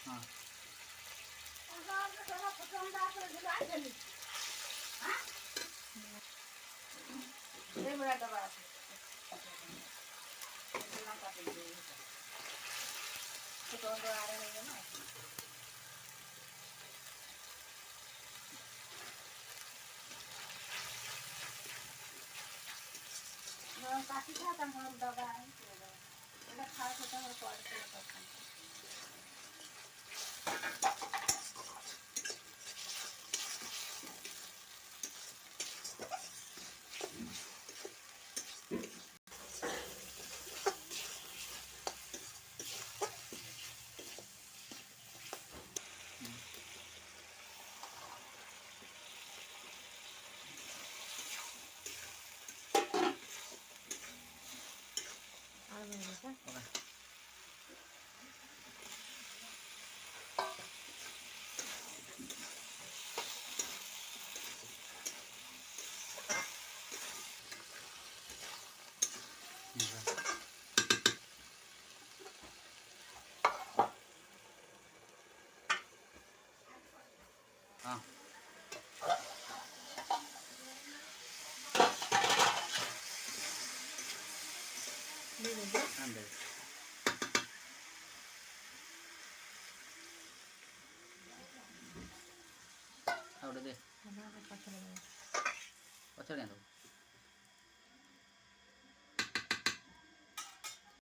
हां बड़ा दबा तो आ रहे हैं ना काफी खाता हम दबा है এটা খাওয়া খেতে হবে পরে করে তখন আর বলতে हां अंदर അവിടെ ദേ പച്ചടി